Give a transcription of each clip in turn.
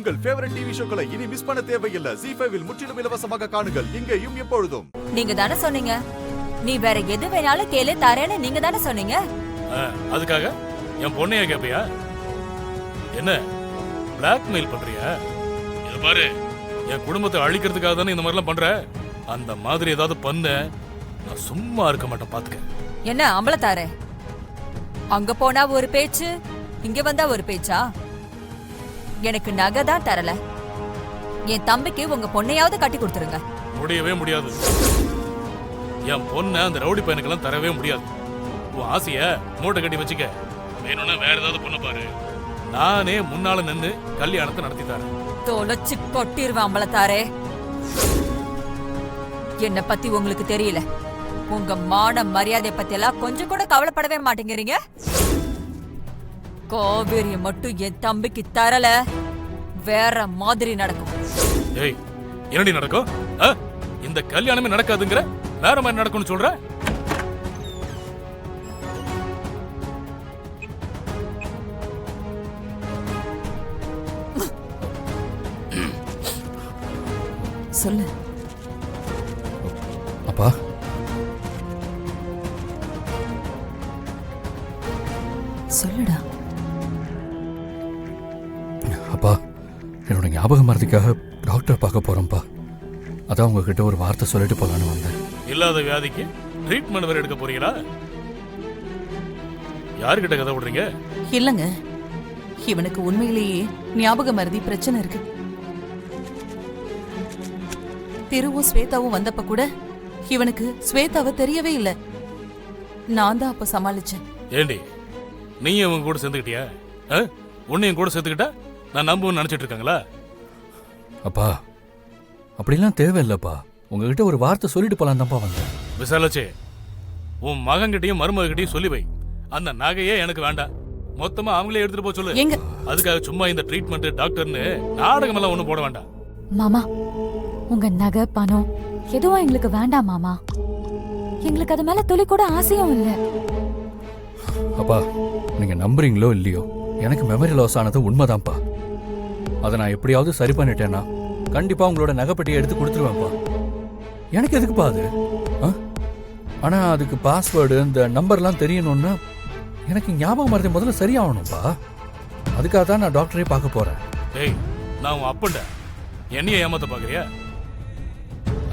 உங்கள் favourite TV ஷோக்களை இனி miss பண்ண தேவையில்லை. ZEE5 இல் முற்றிலும் இலவசமாக காணுங்கள். இங்கேயும் எப்பொழுதும். நீங்க தானே சொன்னீங்க நீ வேற எது வேணாலும் கேளு தரேன்னு நீங்க தானே சொன்னீங்க. அதுக்காக என் பொண்ணைய கேப்பியா? என்ன பிளாக்மெயில் பண்றியா? இத பாரு, என் குடும்பத்தை அழிக்கிறதுக்காக தானே இந்த மாதிரிலாம் பண்ற. அந்த மாதிரி ஏதாவது பண்ண நான் சும்மா இருக்க மாட்டேன், பாத்துக்க. என்ன அம்பலத்தாரே, அங்க போனா ஒரு பேச்சு, இங்க வந்தா ஒரு பேச்சா? எனக்கு நகை தான் தரல, என் தம்பிக்கு உங்க பொண்ணையாவது கட்டி கொடுத்துருங்க. முடியவே முடியாது. என் பொண்ண அந்த ரவுடி பையனுக்கெல்லாம் தரவே முடியாது. உன் ஆசைய மூட்டை கட்டி வச்சுக்க. வேணும்னா வேற ஏதாவது பொண்ணு பாரு, நானே முன்னால நின்று கல்யாணத்தை நடத்தி தரேன். தொலைச்சு கொட்டிருவேன் அம்பலத்தாரே. என்ன பத்தி உங்களுக்கு தெரியல. உங்க மான மரியாதை பத்தி எல்லாம் கொஞ்சம் கூட கவலைப்படவே மாட்டேங்கிறீங்க. காவேரிய மட்டும் என் தம்பிக்கு தரல, வேற மாதிரி நடக்கும். ஏய், என்னடி நடக்கும்? இந்த கல்யாணமே நடக்காதுங்கிற, வேற மாதிரி நடக்கும்னு சொல்ற? சொல்லு. அப்பா, சொல்லுடா. அப்பா, என்னோட ஞாபகம் மறதிக்காக டாக்டர் பார்க்க போறோம்ப்பா. அதான் உங்ககிட்ட ஒரு வார்த்தை சொல்லிட்டு போலான்னு வந்தேன். இல்லாத வியாதிக்கு ட்ரீட்மெண்ட் வேற எடுக்க போறீங்களா? யாருக்கிட்ட கதை விடுறீங்க? இல்லங்க, இவனுக்கு உண்மையிலேயே ஞாபக மறதி பிரச்சனை இருக்கு. திருவும் ஸ்வேதாவும் வந்தப்ப கூட இவனுக்கு ஸ்வேதாவை தெரியவே இல்லை. நான் தான் அப்ப சமாளிச்சேன். ஏண்டி, நீயும் இவங்க கூட சேர்ந்துக்கிட்டியா? உன்னையும் கூட சேர்த்துக்கிட்டா நான் நம்புன்னு நினைச்சிட்டு இருக்காங்களா? அப்பா, அப்படிலாம் தேவையில்லப்பா. உங்ககிட்ட ஒரு வார்த்தை சொல்லிட்டு போலாம் தான்ப்பா வந்தேன். விசாலாச்சே, உன் மகன்கிட்டயும் மருமகிட்டையும் சொல்லி வை, அந்த நகையே எனக்கு வேண்டாம், மொத்தமா அவங்களே எடுத்துட்டு போக சொல்லு. எங்க அதுக்காக சும்மா இந்த ட்ரீட்மெண்ட் டாக்டர்னு நாடகம் எல்லாம் ஒண்ணும் போட வேண்டாம். மாமா, உங்க நகை பணம் எதுவும் எங்களுக்கு வேண்டாம் மாமா. எங்களுக்கு அது மேல துளி கூட ஆசையும் இல்ல. அப்பா, நீங்க நம்புறீங்களோ இல்லையோ, எனக்கு மெமரி லாஸ் ஆனது உண்மைதான்ப்பா. அதை நான் எப்படியாவது சரி பண்ணிட்டேன்னா கண்டிப்பா உங்களோட நகைப்பட்டியை எடுத்து கொடுத்துருவேன்ப்பா. எனக்கு எதுக்குப்பா அது? ஆனா அதுக்கு பாஸ்வேர்டு, இந்த நம்பர்லாம் தெரியணும்னா எனக்கு ஞாபகம் மறதி முதல்ல சரியாகணும்ப்பா. அதுக்காக தான் நான் டாக்டரே பார்க்க போறேன். ஏய், நான் உன் அப்பண்ட என்னைய ஏமாத்த பாக்குறியா?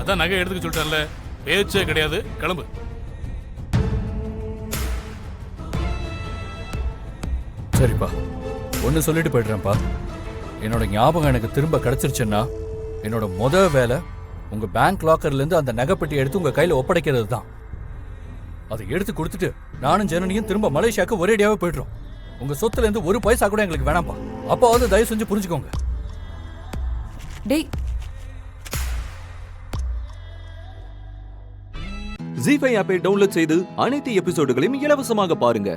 அதான் நகை எடுத்துக்க சொல்லிட்டேன்ல, பேச்சே கிடையாது, கிளம்பு. சரிப்பா, ஒன்று சொல்லிட்டு போய்ட்றேன்ப்பா. என்னோட ஞாபகம் எனக்கு திரும்ப கிடைச்சிருச்சுன்னா என்னோட வேலை உங்க பேங்க் லாக்கர்லேருந்து அந்த நகைப்பட்டியை எடுத்து உங்க கையில் ஒப்படைக்கிறது தான். அதை எடுத்து கொடுத்துட்டு நானும் ஜனனியும் திரும்ப மலேசியாவுக்கு ஒரேடியாவே போய்ட்றோம். உங்க சொத்துலேருந்து ஒரு பைசா கூட எங்களுக்கு வேணாம்ப்பா. அப்பாவது தயவு செஞ்சு புரிஞ்சுக்கோங்க. டேய், ZEE5 ஆப்பை டவுன்லோட் செய்து அனைத்து எபிசோடுகளையும் இலவசமாக பாருங்க.